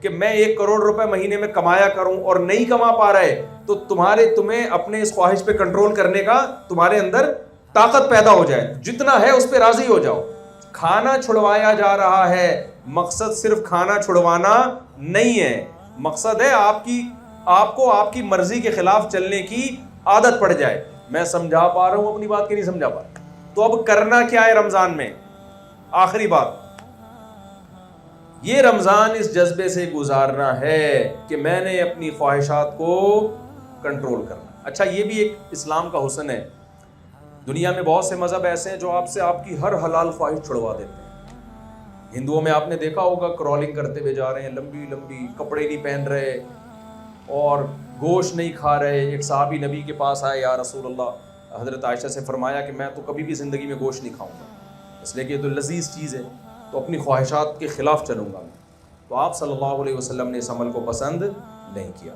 کہ میں 1 کروڑ روپے مہینے میں کمایا کروں اور نہیں کما پا رہے تو تمہیں اپنے اس خواہش پہ کنٹرول کرنے کا تمہارے اندر طاقت پیدا ہو جائے, جتنا ہے اس پہ راضی ہو جاؤ. کھانا چھڑوایا جا رہا ہے, مقصد صرف کھانا چھڑوانا نہیں ہے, مقصد ہے آپ کو آپ کی مرضی کے خلاف چلنے کی عادت پڑ جائے. میں سمجھا پا رہا ہوں اپنی بات کہ نہیں سمجھا پا رہا؟ تو اب کرنا کیا ہے رمضان میں؟ آخری بات, یہ رمضان اس جذبے سے گزارنا ہے کہ میں نے اپنی خواہشات کو کنٹرول کرنا. اچھا, یہ بھی ایک اسلام کا حسن ہے. دنیا میں بہت سے مذہب ایسے ہیں جو آپ سے آپ کی ہر حلال خواہش چھڑوا دیتے ہیں. ہندوؤں میں آپ نے دیکھا ہوگا کرالنگ کرتے ہوئے جا رہے ہیں, لمبی لمبی, کپڑے نہیں پہن رہے اور گوشت نہیں کھا رہے. ایک صحابی نبی کے پاس آئے, یا رسول اللہ, حضرت عائشہ سے فرمایا کہ میں تو کبھی بھی زندگی میں گوشت نہیں کھاؤں گا, اس لیے کہ یہ تو لذیذ چیز ہے, تو اپنی خواہشات کے خلاف چلوں گا. تو آپ صلی اللہ علیہ وسلم نے اس عمل کو پسند نہیں کیا,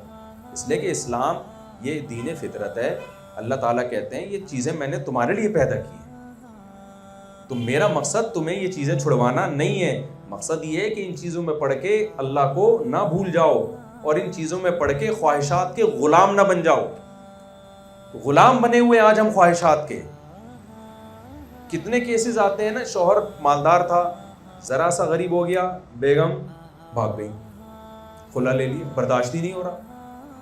اس لیے کہ اسلام یہ دین فطرت ہے. اللہ تعالیٰ کہتے ہیں یہ چیزیں میں نے تمہارے لیے پیدا کی ہیں, تو میرا مقصد تمہیں یہ چیزیں چھڑوانا نہیں ہے. مقصد یہ ہے کہ ان چیزوں میں پڑھ کے اللہ کو نہ بھول جاؤ اور ان چیزوں میں پڑھ کے خواہشات کے غلام نہ بن جاؤ. غلام بنے ہوئے آج ہم خواہشات کے. کتنے کیسز آتے ہیں نا, شوہر مالدار تھا, ذرا سا غریب ہو گیا, بیگم بھاگ گئی, خلا لے لیا, برداشت ہی نہیں ہو رہا.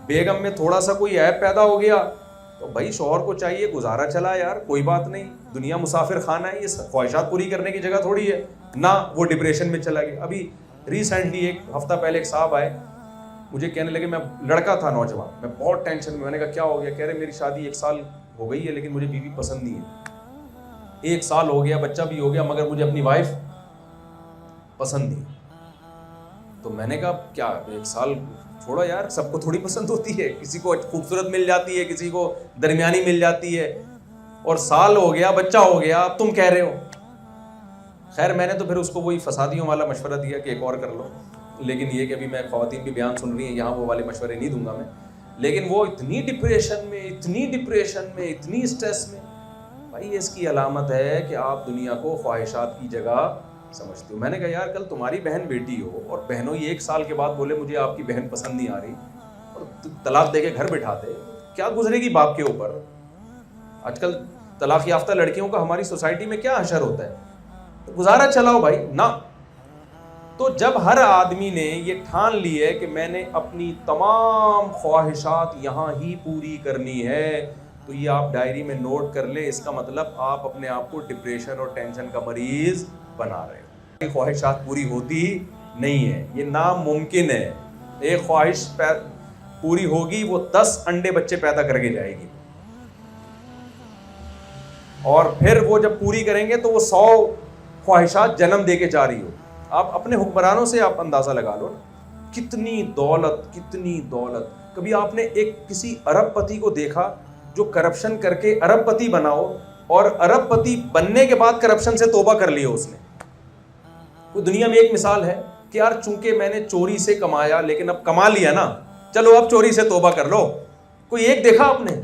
بیگم میں تھوڑا سا کوئی عیب پیدا ہو گیا تو بھائی شوہر کو چاہیے گزارا چلا یار, کوئی بات نہیں, دنیا مسافر خانہ ہے, یہ خواہشات پوری کرنے کی جگہ تھوڑی ہے نہ. وہ ڈپریشن میں چلا گیا. ابھی ریسنٹلی 1 ہفتہ پہلے ایک صاحب آئے, مجھے کہنے لگے, میں لڑکا تھا نوجوان, میں بہت ٹینشن میں. میں نے کہا کیا ہو گیا؟ کہہ رہے میری شادی 1 سال ہو گئی ہے لیکن مجھے بیوی پسند نہیں ہے. 1 سال ہو گیا, بچہ بھی ہو گیا, مگر مجھے اپنی وائف پسند نہیں. تو میں نے کہا کیا 1 سال چھوڑو یار, سب کو تھوڑی پسند ہوتی ہے, کسی کو خوبصورت مل جاتی ہے, کسی کو درمیانی مل جاتی ہے, اور سال ہو گیا, بچہ ہو گیا, اب تم کہہ رہے ہو. خیر میں نے تو پھر اس کو وہی فسادیوں والا مشورہ دیا کہ ایک اور کر لو, لیکن یہ کہ ابھی میں خواتین بھی بیان سن رہی ہیں, یہاں وہ والے مشورے نہیں دوں گا میں. لیکن وہ اتنی ڈپریشن میں, اتنی اسٹریس میں. بھائی اس کی علامت ہے کہ آپ دنیا کو خواہشات کی جگہ سمجھتے ہو. میں نے کہا یار کل تمہاری بہن بیٹی ہو اور بہنوں یہ 1 سال کے بعد بولے مجھے آپ کی بہن پسند نہیں آ رہی, اور طلاق دے کے گھر بٹھاتے, کیا گزرے گی باپ کے اوپر؟ آج کل طلاق یافتہ لڑکیوں کا ہماری سوسائٹی میں کیا حشر ہوتا ہے. تو گزارا چلاؤ بھائی نہ. تو جب ہر آدمی نے یہ ٹھان لی ہے کہ میں نے اپنی تمام خواہشات یہاں ہی پوری کرنی ہے, تو یہ آپ ڈائری میں نوٹ کر لیں, اس کا مطلب آپ اپنے آپ کو ڈپریشن اور ٹینشن کا مریض بنا رہے ہو. خواہشات پوری ہوتی نہیں ہے, یہ ناممکن ہے. ایک خواہش پوری ہوگی وہ 10 انڈے بچے پیدا کر کے جائے گی, اور پھر وہ جب پوری کریں گے تو وہ 100 خواہشات جنم دے کے جا رہی ہو. آپ اپنے حکمرانوں سے آپ اندازہ لگا لو نا, کتنی دولت. کبھی آپ نے کسی ارب پتی کو دیکھا جو کرپشن کر کے ارب پتی بنا ہو, اور ارب پتی بننے کے بعد کرپشن سے توبہ کر لی ہو اس نے؟ کوئی دنیا میں ایک مثال ہے کہ یار چونکہ میں نے چوری سے کمایا لیکن اب کما لیا نا, چلو اب چوری سے توبہ کر لو. کوئی ایک دیکھا آپ نے؟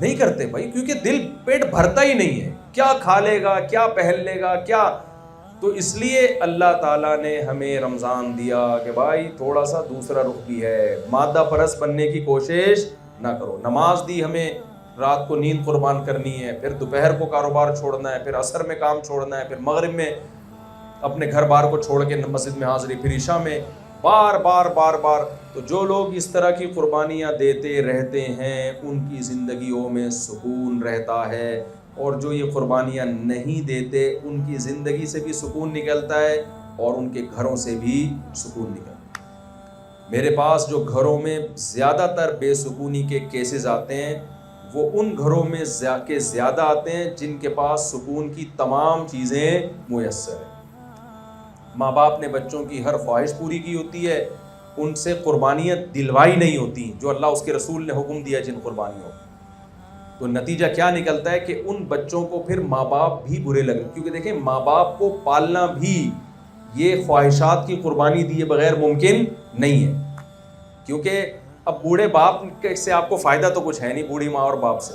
نہیں کرتے بھائی, کیونکہ دل پیٹ بھرتا ہی نہیں ہے. کیا کھا لے گا, کیا پہن لے گا, کیا. تو اس لیے اللہ تعالیٰ نے ہمیں رمضان دیا کہ بھائی تھوڑا سا دوسرا رخ بھی ہے, مادہ پرست بننے کی کوشش نہ کرو. نماز دی ہمیں, رات کو نیند قربان کرنی ہے, پھر دوپہر کو کاروبار چھوڑنا ہے, پھر عصر میں کام چھوڑنا ہے, پھر مغرب میں اپنے گھر بار کو چھوڑ کے مسجد میں حاضری, پھر عشاء میں بار بار. تو جو لوگ اس طرح کی قربانیاں دیتے رہتے ہیں ان کی زندگیوں میں سکون رہتا ہے, اور جو یہ قربانیاں نہیں دیتے ان کی زندگی سے بھی سکون نکلتا ہے اور ان کے گھروں سے بھی سکون نکلتا ہے. میرے پاس جو گھروں میں زیادہ تر بے سکونی کے کیسز آتے ہیں وہ ان گھروں میں زیادہ آتے ہیں جن کے پاس سکون کی تمام چیزیں میسر ہیں. ماں باپ نے بچوں کی ہر خواہش پوری کی ہوتی ہے, ان سے قربانیاں دلوائی نہیں ہوتی جو اللہ اس کے رسول نے حکم دیا جن قربانیوں. تو نتیجہ کیا نکلتا ہے کہ ان بچوں کو پھر ماں باپ بھی برے لگے, کیونکہ دیکھیں ماں باپ کو پالنا بھی یہ خواہشات کی قربانی دیے بغیر ممکن نہیں ہے, کیونکہ اب بوڑھے باپ سے آپ کو فائدہ تو کچھ ہے نہیں, بوڑھی ماں اور باپ سے.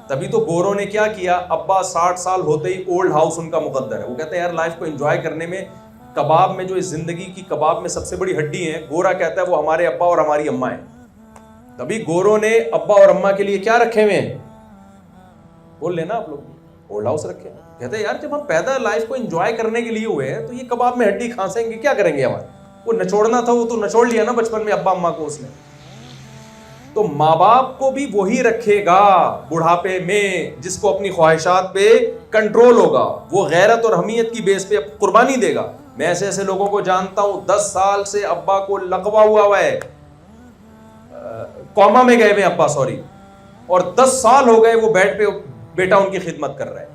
تبھی تو گوروں نے کیا کیا, ابا 60 سال ہوتے ہی اولڈ ہاؤس ان کا مقدر ہے. وہ کہتے ہیں یار لائف کو انجوائے کرنے میں کباب میں جو اس زندگی کی کباب میں سب سے بڑی ہڈی ہے، گورا کہتا ہے وہ ہمارے ابا اور ہماری اماں ہیں. تبھی گوروں نے ابا اور اماں کے لیے کیا رکھے ہوئے ہیں؟ بول لینا آپ لوگ، اولڈ ہاؤس رکھے ہیں. کہتے ہیں یار جب ہم پیدا لائف کو انجوائے کرنے کے لیے ہوئے ہیں تو یہ کباب میں ہڈی کھانسیں گے، کیا کریں گے ہمارے؟ وہ نچوڑنا تھا وہ تو نچوڑ لیا نا بچپن میں ابا اماں کو اس نے. تو ماں باپ کو بھی وہی رکھے گا بڑھاپے میں جس کو اپنی خواہشات پہ کنٹرول ہوگا، وہ غیرت اور حمیت کی بیس پہ قربانی دے گا. میں ایسے ایسے لوگوں کو جانتا ہوں 10 سال سے ابا کو لقوا ہوا ہے، کوما میں گئے ہوئے ابا سوری، اور 10 سال ہو گئے وہ بیڈ پہ بیٹا ان کی خدمت کر رہا ہے.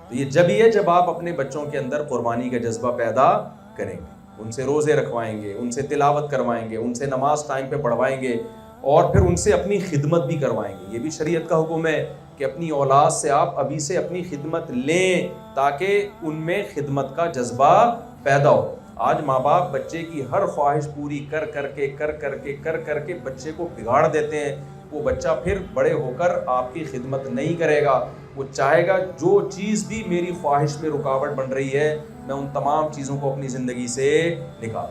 تو یہ جب ہی ہے جب آپ اپنے بچوں کے اندر قربانی کا جذبہ پیدا کریں گے، ان سے روزے رکھوائیں گے، ان سے تلاوت کروائیں گے، ان سے نماز ٹائم پہ پڑھوائیں گے، اور پھر ان سے اپنی خدمت بھی کروائیں گے. یہ بھی شریعت کا حکم ہے کہ اپنی اولاد سے آپ ابھی سے اپنی خدمت لیں تاکہ ان میں خدمت کا جذبہ پیدا ہو. آج ماں باپ بچے کی ہر خواہش پوری کر کر کے بچے کو بگاڑ دیتے ہیں. وہ بچہ پھر بڑے ہو کر آپ کی خدمت نہیں کرے گا، وہ چاہے گا جو چیز بھی میری خواہش میں رکاوٹ بن رہی ہے میں ان تمام چیزوں کو اپنی زندگی سے نکال.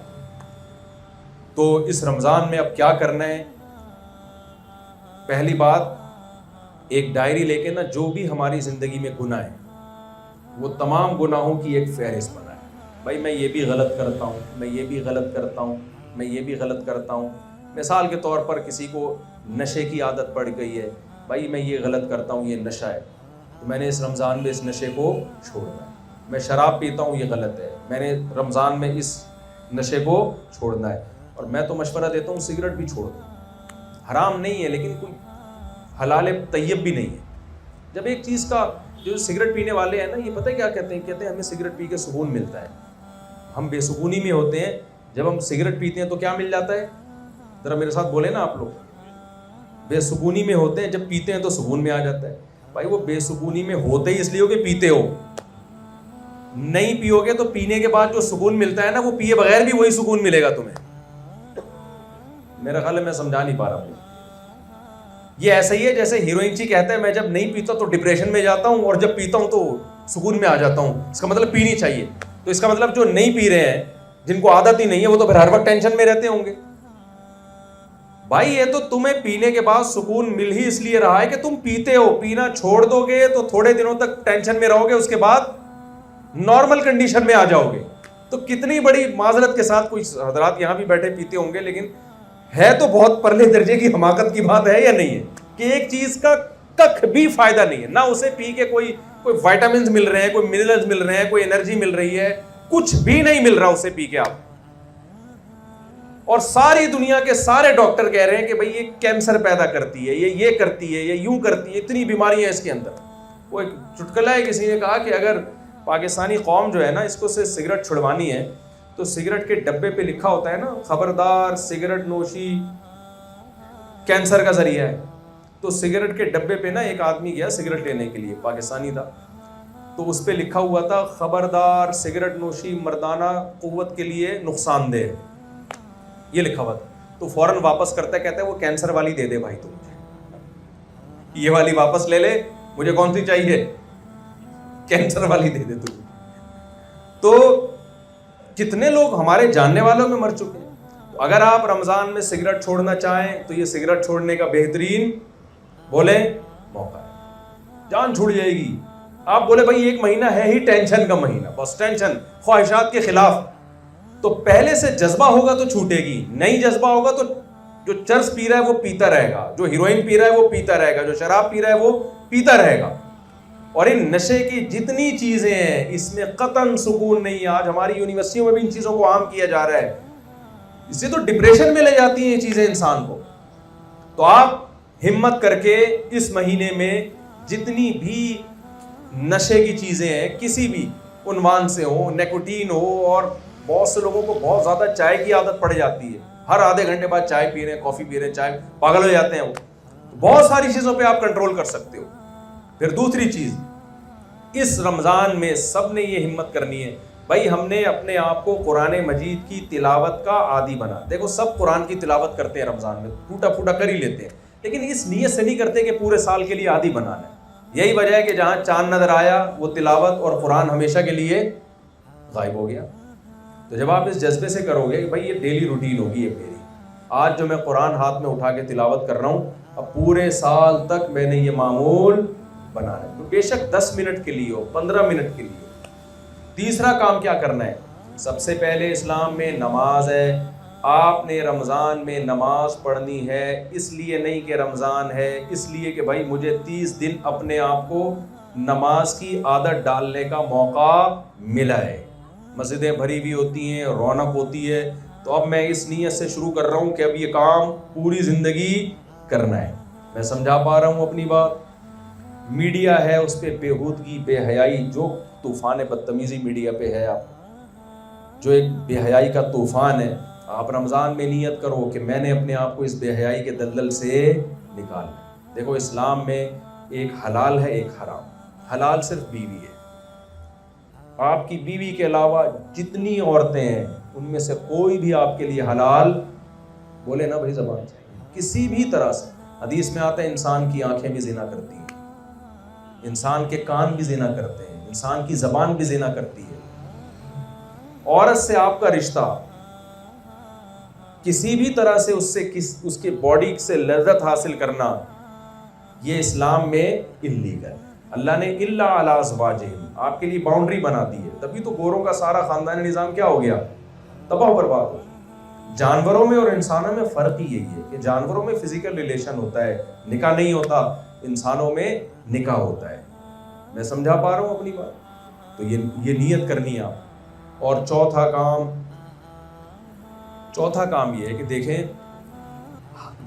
تو اس رمضان میں اب کیا کرنا ہے؟ پہلی بات، ایک ڈائری لے کے نا جو بھی ہماری زندگی میں گناہ ہے وہ تمام گناہوں کی ایک فہرست بنائیں. بھائی میں یہ بھی غلط کرتا ہوں، میں یہ بھی غلط کرتا ہوں، میں یہ بھی غلط کرتا ہوں. مثال کے طور پر کسی کو نشے کی عادت پڑ گئی ہے، بھائی میں یہ غلط کرتا ہوں، یہ نشہ ہے، تو میں نے اس رمضان میں اس نشے کو چھوڑنا ہے. میں شراب پیتا ہوں، یہ غلط ہے، میں نے رمضان میں اس نشے کو چھوڑنا ہے. اور میں تو مشورہ دیتا ہوں سگریٹ بھی چھوڑ دو، حرام نہیں ہے لیکن کوئی حلال طیب بھی نہیں ہے. جب ایک چیز کا جو سگریٹ پینے والے ہیں نا، یہ پتہ ہے کیا کہتے ہیں ہمیں سگریٹ پی کے سکون ملتا ہے. ہم بے سکونی میں ہوتے ہیں، جب ہم سگریٹ پیتے ہیں تو کیا مل جاتا ہے؟ ذرا میرے ساتھ بولے نا آپ لوگ. بے سکونی میں ہوتے ہیں، جب پیتے ہیں تو سکون میں آ جاتا ہے. بھائی وہ بے سکونی میں ہوتے ہی اس لیے ہو کہ پیتے ہو. نہیں پیو گے تو پینے کے بعد جو سکون ملتا ہے نا، وہ پیے بغیر بھی وہی سکون ملے گا تمہیں. میرا خیال ہے میں سمجھا نہیں پا رہا ہوں. یہ ایسا ہی ہے جیسے ہیروئن چی کہتا ہے میں جب نہیں پیتا تو ڈپریشن میں جاتا ہوں اور جب پیتا ہوں تو سکون میں آ جاتا ہوں. اس کا مطلب پینی چاہیے. تو اس کا مطلب جو نہیں پی رہے ہیں، جن کو عادت ہی نہیں ہے، وہ تو پھر ہر وقت ٹینشن میں رہتے ہوں گے. بھائی یہ تو تمہیں پینے کے بعد سکون مل ہی اس لیے رہا ہے کہ تم پیتے ہو. پینا چھوڑ دو گے تو تھوڑے دنوں تک ٹینشن میں رہو گے، اس کے بعد نارمل کنڈیشن میں آ جاؤ گے. تو کتنی بڑی معذرت کے ساتھ کوئی حضرات یہاں بھی بیٹھے پیتے ہوں گے، لیکن ہے تو بہت پرلے درجے کی حماقت کی بات ہے یا نہیں ہے کہ ایک چیز کا کخ بھی فائدہ نہیں ہے. نہ اسے پی کے کوئی وائٹامنز مل رہے ہیں، کوئی منرلز مل رہے ہیں، کوئی انرجی مل رہی ہے، کچھ بھی نہیں مل رہا اسے پی کے آپ. اور ساری دنیا کے سارے ڈاکٹر کہہ رہے ہیں کہ بھئی یہ کینسر پیدا کرتی ہے، یہ کرتی ہے، یہ یوں کرتی ہے، اتنی بیماریاں اس کے اندر. وہ ایک چٹکلا ہے، کسی نے کہا کہ اگر پاکستانی قوم جو ہے نا اس کو سے سگریٹ چھڑوانی ہے تو سگریٹ کے ڈبے پہ لکھا ہوتا ہے نا خبردار سگریٹ نوشی کینسر کا ذریعہ ہے. تو سگریٹ کے ڈبے پہ نا ایک آدمی گیا سگریٹ لینے کے لیے، پاکستانی تھا، تو اس پہ لکھا ہوا تھا خبردار سگریٹ نوشی مردانہ قوت کے لیے نقصان دہ، یہ لکھا ہوا تھا. تو فوراً واپس کرتا ہے، کہتا ہے وہ کینسر والی دے دے بھائی، تو یہ والی واپس لے لے، مجھے کون سی چاہیے؟ کینسر والی دے دے تو. تو کتنے لوگ ہمارے جاننے والوں میں مر چکے ہیں. تو اگر آپ رمضان میں سگریٹ چھوڑنا چاہیں تو یہ سگریٹ چھوڑنے کا بہترین بولیں موقع ہے. جان چھوڑ جائے گی. آپ بولے بھائی ایک مہینہ ہے ہی ٹینشن کا مہینہ، بس ٹینشن، خواہشات کے خلاف. تو پہلے سے جذبہ ہوگا تو چھوٹے گی، نہیں جذبہ ہوگا تو جو چرس پی رہا ہے وہ پیتا رہے گا، جو ہیروئن پی رہا ہے وہ پیتا رہے گا، جو شراب پی رہا ہے وہ پیتا رہے گا. اور ان نشے کی جتنی چیزیں ہیں اس میں قطعاً سکون نہیں ہے. آج ہماری یونیورسٹیوں میں بھی ان چیزوں کو عام کیا جا رہا ہے، اس سے تو ڈپریشن میں لے جاتی ہیں یہ چیزیں انسان کو. تو آپ ہمت کر کے اس مہینے میں جتنی بھی نشے کی چیزیں ہیں کسی بھی عنوان سے ہو، نیکوٹین ہو، اور بہت سے لوگوں کو بہت زیادہ چائے کی عادت پڑ جاتی ہے، ہر آدھے گھنٹے بعد چائے پی رہے ہیں، کافی پی رہے ہیں، چائے پاگل ہو جاتے ہیں وہ. بہت ساری چیزوں پہ آپ کنٹرول کر سکتے ہو. پھر دوسری چیز، اس رمضان میں سب نے یہ ہمت کرنی ہے بھائی ہم نے اپنے آپ کو قرآن مجید کی تلاوت کا عادی بنا. دیکھو سب قرآن کی تلاوت کرتے ہیں رمضان میں، ٹوٹا پھوٹا کر ہی لیتے ہیں، لیکن اس نیت سے نہیں کرتے کہ پورے سال کے لیے عادی بنانا ہے. یہی وجہ ہے کہ جہاں چاند نظر آیا وہ تلاوت اور قرآن ہمیشہ کے لیے غائب ہو گیا. تو جب آپ اس جذبے سے کرو گے کہ بھائی یہ ڈیلی روٹین ہوگی یہ میری، آج جو میں قرآن ہاتھ میں اٹھا کے تلاوت کر رہا ہوں اب پورے سال تک میں نے یہ معمول بنانا ہے، تو بے شک 10 منٹ کے لیے ہو 15 منٹ کے لیے ہو۔ تیسرا کام کیا کرنا ہے؟ سب سے پہلے اسلام میں نماز ہے، آپ نے رمضان میں نماز پڑھنی ہے، اس لیے نہیں کہ رمضان ہے، اس لیے کہ بھائی مجھے 30 دن اپنے آپ کو نماز کی عادت ڈالنے کا موقع ملا ہے، مسجدیں بھری ہوئی ہوتی ہیں، رونق ہوتی ہے، تو اب میں اس نیت سے شروع کر رہا ہوں کہ اب یہ کام پوری زندگی کرنا ہے۔ میں سمجھا پا رہا ہوں اپنی بات؟ میڈیا ہے اس پہ بےہودگی، بے حیائی، جو طوفان بدتمیزی میڈیا پہ ہے، آپ جو ایک بے حیائی کا طوفان ہے، آپ رمضان میں نیت کرو کہ میں نے اپنے آپ کو اس بے حیائی کے دلدل سے نکالنا۔ دیکھو اسلام میں ایک حلال ہے ایک حرام۔ حلال صرف بیوی ہے، آپ کی بیوی کے علاوہ جتنی عورتیں ہیں ان میں سے کوئی بھی آپ کے لیے حلال، بولے نا بھائی زبان سے، کسی بھی طرح سے۔ حدیث میں آتا ہے انسان کی آنکھیں بھی زنا کرتی ہیں، انسان کے کان بھی زنا کرتے ہیں، انسان کی زبان بھی زنا کرتی ہے۔ عورت سے آپ کا رشتہ کسی بھی طرح سے اس کے باڈی سے لذت حاصل کرنا، یہ اسلام میں اللیگل ہے۔ اللہ نے الا علی ازواجہم، آپ کے لیے باؤنڈری بنا دی ہے، تبھی تو گوروں کا سارا خاندانی نظام کیا ہو گیا؟ تباہ و برباد ہو گیا۔ جانوروں میں اور انسانوں میں فرق ہی یہی ہے کہ جانوروں میں فزیکل ریلیشن ہوتا ہے، نکاح نہیں ہوتا، انسانوں میں نکاح ہوتا ہے۔ میں سمجھا پا رہا ہوں اپنی بات؟ تو یہ نیت کرنی ہے آپ۔ اور چوتھا کام یہ ہے کہ دیکھیں،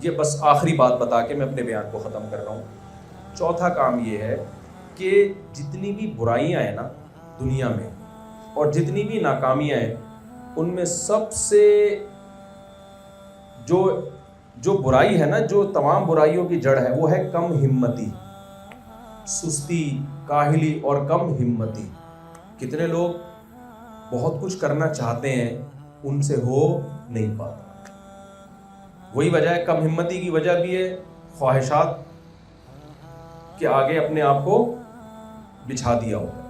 یہ بس آخری بات بتا کے میں اپنے بیان کو ختم کر رہا ہوں۔ چوتھا کام یہ ہے کہ جتنی بھی برائیاں ہیں نا دنیا میں اور جتنی بھی ناکامیاں ہیں، ان میں سب سے جو برائی ہے نا، جو تمام برائیوں کی جڑ ہے، وہ ہے کم ہمتی، سستی، کاہلی اور کم ہمتی۔ کتنے لوگ بہت کچھ کرنا چاہتے ہیں، ان سے ہو نہیں پاتا۔ وہی وجہ ہے، کم ہمتی کی وجہ بھی ہے خواہشات کے آگے اپنے آپ کو بچھا دیا ہوتا ہے۔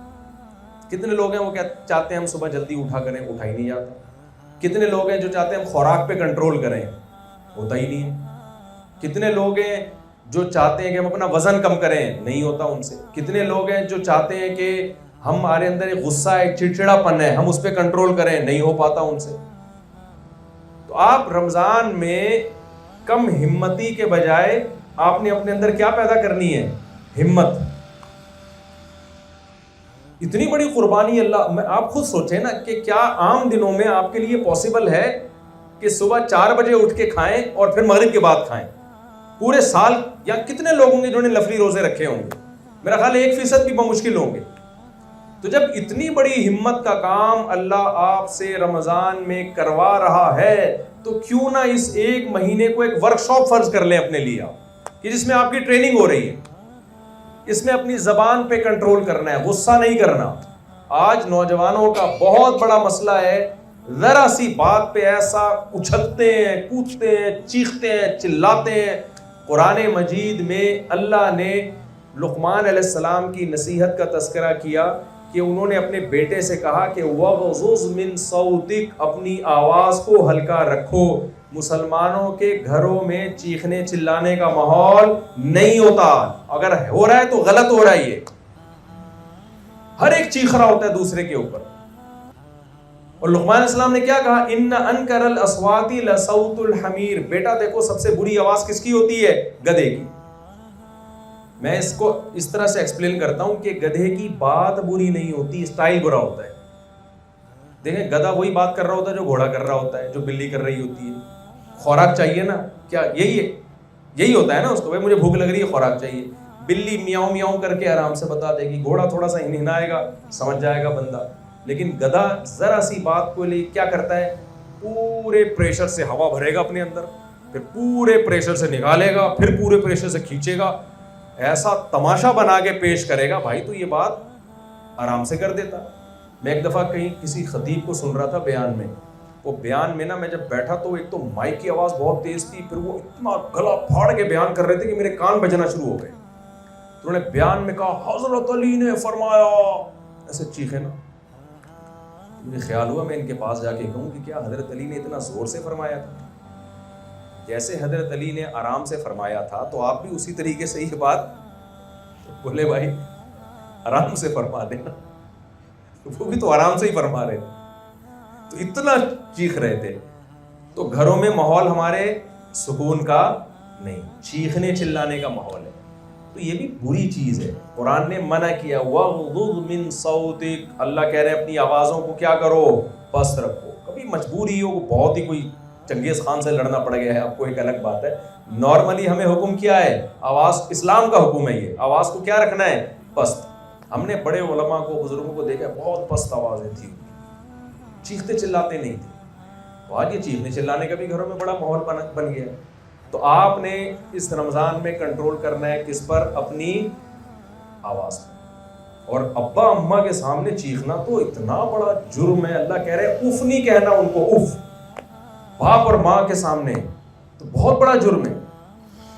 کتنے لوگ ہیں وہ چاہتے ہیں ہم صبح جلدی اٹھا کریں، اٹھا ہی نہیں جاتا۔ کتنے لوگ ہیں جو چاہتے ہیں ہم خوراک پہ کنٹرول کریں، ہوتا ہی نہیں ہے۔ کتنے لوگ ہیں جو چاہتے ہیں کہ ہم اپنا وزن کم کریں، نہیں ہوتا ان سے۔ کتنے لوگ ہیں جو چاہتے ہیں کہ ہمارے اندر ایک غصہ ہے، چڑچڑا پن ہے، ہم اس پہ کنٹرول کریں، نہیں ہو پاتا ان سے۔ تو آپ رمضان میں کم ہمتی کے بجائے آپ نے اپنے اندر کیا پیدا کرنی ہے؟ ہمت۔ اتنی بڑی قربانی اللہ، آپ خود سوچیں نا کہ کیا عام دنوں میں آپ کے لیے پاسبل ہے کہ صبح 4 بجے اٹھ کے کھائیں اور پھر مغرب کے بعد کھائیں؟ پورے سال یا کتنے لوگ ہوں گے جنہوں نے نفلی روزے رکھے ہوں گے؟ میرا خیال 1% بھی بمشکل ہوں گے۔ تو جب اتنی بڑی ہمت کا کام اللہ آپ سے رمضان میں کروا رہا ہے، تو کیوں نہ اس 1 مہینے کو ایک ورکشاپ فرض کر لیں اپنے لیے آپ، کہ جس میں آپ کی ٹریننگ ہو رہی ہے، اس میں اپنی زبان پہ کنٹرول کرنا ہے، غصہ نہیں کرنا۔ آج نوجوانوں کا بہت بڑا مسئلہ ہے، ذرا سی بات پہ ایسا اچھلتے ہیں، کودتے ہیں، چیختے ہیں، چلاتے ہیں۔ قرآن مجید میں اللہ نے لقمان علیہ السلام کی نصیحت کا تذکرہ کیا کہ انہوں نے اپنے بیٹے سے کہا کہ وَغْضُضْ مِن صَوْتِكَ، اپنی آواز کو ہلکا رکھو۔ مسلمانوں کے گھروں میں چیخنے چلانے کا ماحول نہیں ہوتا، اگر ہو رہا ہے تو غلط ہو رہا ہے۔ یہ ہر ایک چیخ رہا ہوتا ہے دوسرے کے اوپر۔ اور لقمان علیہ السلام نے کیا کہا؟ ان انکر الاصوات لصوت الحمیر، بیٹا دیکھو سب سے بری آواز کس کی ہوتی ہے؟ گدھے کی۔ میں اس کو اس طرح سے ایکسپلین کرتا ہوں کہ گدھے کی بات بری نہیں ہوتی، اسٹائل برا ہوتا ہے۔ دیکھیں گدھا وہی بات کر رہا ہوتا ہے جو گھوڑا کر رہا ہوتا ہے، جو بلی کر رہی ہوتی ہے۔ خوراک چاہیے نا، کیا یہی ہوتا ہے نا اس کو، بھائی مجھے بھوک لگ رہی ہے، خوراک چاہیے۔ بلی میاؤں میاؤں کر کے آرام سے بتا دے گی، گھوڑا تھوڑا سا ہنہنائے گا، سمجھ جائے گا بندہ۔ لیکن گدھا ذرا سی بات کو لے کیا کرتا ہے؟ پورے پریشر سے ہوا بھرے گا اپنے اندر، پھر پورے پریشر سے نکالے گا، پھر پورے پریشر سے کھینچے گا، ایسا تماشا بنا کے پیش کرے گا، بھائی تو یہ بات آرام سے کر دیتا۔ میں ایک دفعہ کہیں کسی خطیب کو سن رہا تھا بیان میں، وہ بیان میں نا میں جب بیٹھا تو ایک تو مائک کی آواز بہت تیز تھی، پھر وہ اتنا گلا پھاڑ کے بیان کر رہے تھے کہ میرے کان بجنا شروع ہو گئے۔ تو انہوں نے بیان میں کہا حضرت علی نے فرمایا، ایسے چیخے نا، مجھے خیال ہوا میں ان کے پاس جا کے کہوں کہ کیا حضرت علی نے اتنا زور سے فرمایا تھا؟ جیسے حضرت علی نے آرام سے فرمایا تھا تو آپ بھی اسی طریقے سے یہ بات بولے بھائی آرام سے فرما دینا. وہ بھی تو آرام سے ہی فرما رہے تو اتنا چیخ رہے تھے. تو گھروں میں ماحول ہمارے سکون کا نہیں، چیخنے چلانے کا ماحول ہے. تو یہ بھی بری چیز ہے. قرآن نے منع کیا وَغْضُضْ مِن صَوْتِكَ، اللہ کہہ رہے ہیں اپنی آوازوں کو کیا کرو، پست رکھو. کبھی مجبوری ہو، بہت ہی کوئی چنگیز خان سے لڑنا پڑ گیا ہے، آپ کو ایک الگ بات ہے. نارملی ہمیں حکم کیا ہے، آواز، اسلام کا حکم ہے یہ، آواز کو کیا رکھنا ہے، پست. ہم نے بڑے علماء کو، بزرگوں کو دیکھا بہت پست آوازیں تھی، چیختے چلاتے نہیں تھے. تو آج یہ چیخنے چلانے کا بھی گھروں میں بڑا ماحول بن گیا. تو آپ نے اس رمضان میں کنٹرول کرنا ہے کس پر، اپنی آواز پر. اور ابا اماں کے سامنے چیخنا تو اتنا بڑا جرم ہے، اللہ کہہ رہے اف نہیں کہنا ان کو، اف. باپ اور ماں کے سامنے تو بہت بڑا جرم ہے.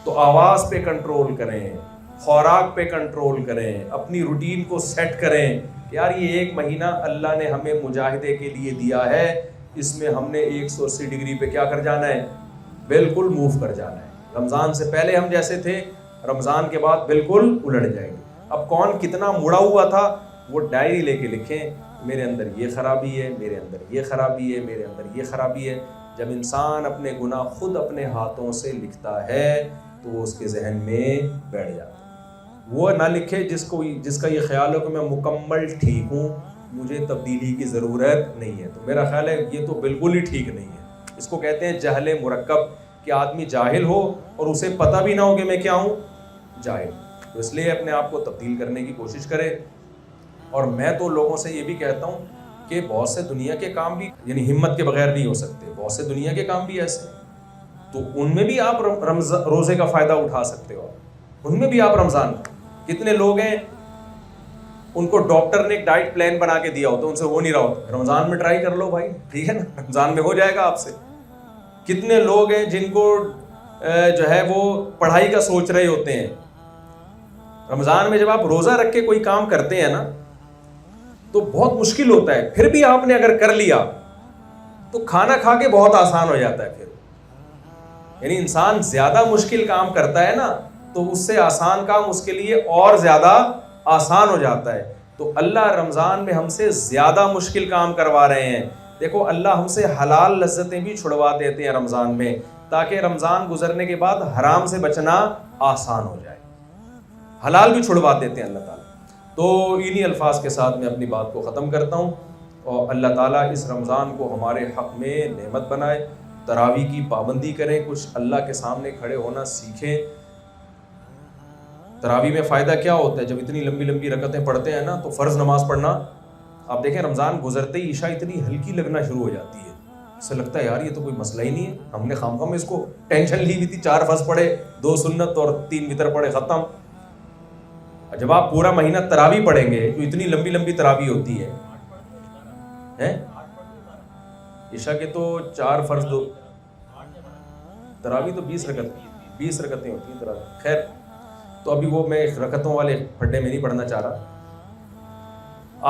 تو آواز پہ کنٹرول کریں، خوراک پہ کنٹرول کریں، اپنی روٹین کو سیٹ کریں. یار یہ ایک مہینہ اللہ نے ہمیں مجاہدے کے لیے دیا ہے، اس میں ہم نے 180 ڈگری پہ کیا کر جانا ہے، بالکل موو کر جانا ہے. رمضان سے پہلے ہم جیسے تھے، رمضان کے بعد بالکل الٹ جائیں گے. اب کون کتنا مڑا ہوا تھا وہ ڈائری لے کے لکھیں، میرے اندر یہ خرابی ہے، میرے اندر یہ خرابی ہے، میرے اندر یہ خرابی ہے. جب انسان اپنے گناہ خود اپنے ہاتھوں سے لکھتا ہے تو وہ اس کے ذہن میں بیٹھ جاتا ہے. وہ نہ لکھے جس کا یہ خیال ہو کہ میں مکمل ٹھیک ہوں، مجھے تبدیلی کی ضرورت نہیں ہے. تو میرا خیال ہے یہ تو بالکل ہی ٹھیک نہیں ہے. اس کو کہتے ہیں جہل مرکب، کہ آدمی جاہل ہو اور اسے پتہ بھی نہ ہو کہ میں کیا ہوں، جاہل. تو اس لیے اپنے آپ کو تبدیل کرنے کی کوشش کرے. اور میں تو لوگوں سے یہ بھی کہتا ہوں کہ بہت سے دنیا کے کام بھی یعنی ہمت کے بغیر نہیں ہو سکتے، بہت سے دنیا کے کام بھی ایسے ہیں، تو ان میں بھی آپ روزے کا فائدہ اٹھا سکتے ہو. ان میں بھی آپ رمضان، کتنے لوگ ہیں ان کو ڈاکٹر نے ایک ڈائٹ پلان بنا کے دیا ہوتا ہے، ان سے ہو نہیں رہا ہوتا، رمضان میں ٹرائی کر لو بھائی، ٹھیک ہے نا، رمضان میں ہو جائے گا آپ سے. کتنے لوگ ہیں جن کو جو ہے وہ پڑھائی کا سوچ رہے ہوتے ہیں، رمضان میں جب آپ روزہ رکھ کے کوئی کام کرتے ہیں نا تو بہت مشکل ہوتا ہے، پھر بھی آپ نے اگر کر لیا تو کھانا کھا کے بہت آسان ہو جاتا ہے. پھر یعنی انسان زیادہ مشکل کام کرتا ہے نا تو اس سے آسان کام اس کے لیے اور زیادہ آسان ہو جاتا ہے. تو اللہ رمضان میں ہم سے زیادہ مشکل کام کروا رہے ہیں. دیکھو اللہ ہم سے حلال لذتیں بھی چھڑوا دیتے ہیں رمضان میں، تاکہ رمضان گزرنے کے بعد حرام سے بچنا آسان ہو جائے. حلال بھی چھڑوا دیتے ہیں اللہ تعالیٰ. تو انہی الفاظ کے ساتھ میں اپنی بات کو ختم کرتا ہوں، اور اللہ تعالیٰ اس رمضان کو ہمارے حق میں نعمت بنائے. تراویح کی پابندی کریں، کچھ اللہ کے سامنے کھڑے ہونا سیکھیں. تراویح میں فائدہ کیا ہوتا ہے، جب اتنی لمبی لمبی رکعتیں پڑھتے ہیں نا تو فرض نماز پڑھنا، آپ دیکھیں رمضان گزرتے ہی عشاء اتنی ہلکی لگنا شروع ہو جاتی ہے، اسے لگتا ہے یار یہ تو کوئی مسئلہ ہی نہیں ہے، ہم نے خام خام اس کو ٹینشن لی ہوئی تھی. 4 فرض پڑھے، 2 سنت اور 3 وتر پڑھے، ختم. جب آپ پورا مہینہ تراویح پڑھیں گے، جو اتنی لمبی لمبی تراویح ہوتی ہے، عشاء کے تو 4 فرض، 2 تراویح تو 20 رکعتیں ہوتی ہیں تراویح. خیر، تو ابھی وہ میں رکعتوں والے پھڈے میں نہیں پڑھنا چاہ رہا.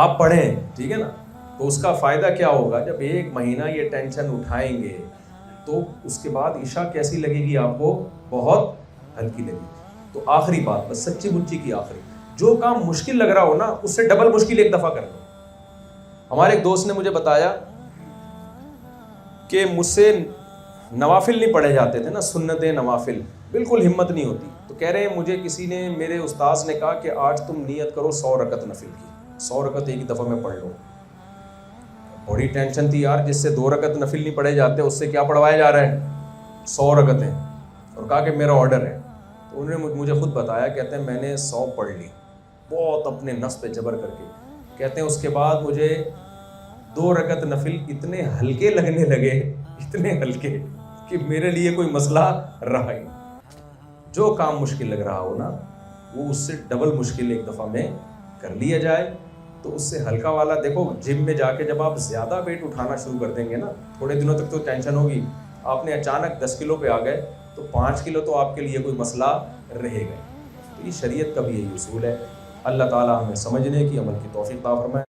آپ پڑھیں، ٹھیک ہے نا. تو اس کا فائدہ کیا ہوگا، جب 1 مہینہ یہ ٹینشن اٹھائیں گے تو اس کے بعد عشاء کیسی لگے گی آپ کو، بہت ہلکی لگے گی. تو آخری بات، بس سچی مچی کی آخری، جو کام مشکل لگ رہا ہو نا اس سے ڈبل مشکل ایک دفعہ کر لو. ہمارے ایک دوست نے مجھے بتایا کہ مجھ سے نوافل نہیں پڑھے جاتے تھے نا، سنتیں نوافل، بالکل ہمت نہیں ہوتی. تو کہہ رہے ہیں مجھے کسی نے، میرے استاذ نے کہا کہ آج تم نیت کرو 100 رکعت نفل کی، 100 رکعت ایک دفعہ میں پڑھ لو. بڑی ٹینشن تھی یار، جس سے 2 رکعت نفل نہیں پڑھے جاتے اس سے کیا پڑھوایا جا رہا ہے، 100 رکعتیں. اور کہا کہ میرا آرڈر ہے. تو انہوں نے مجھے خود بتایا، کہتے ہیں میں نے 100 پڑھ لی بہت اپنے نفس پہ جبر کر کے. کہتے ہیں اس کے بعد مجھے 2 رکعت نفل اتنے ہلکے لگنے لگے، اتنے ہلکے کہ میرے لیے کوئی مسئلہ رہا ہی. جو کام مشکل لگ رہا ہو نا وہ اس سے ڈبل مشکل ایک دفعہ میں کر لیا جائے تو اس سے ہلکا والا. دیکھو جم میں جا کے جب آپ زیادہ ویٹ اٹھانا شروع کر دیں گے نا، تھوڑے دنوں تک تو ٹینشن ہوگی، آپ نے اچانک 10 کلو پہ آ گئے تو 5 کلو تو آپ کے لیے کوئی مسئلہ رہے گا. تو یہ شریعت کا بھی یہی اصول ہے. اللہ تعالیٰ ہمیں سمجھنے کی، عمل کی توفیق عطا فرمائے.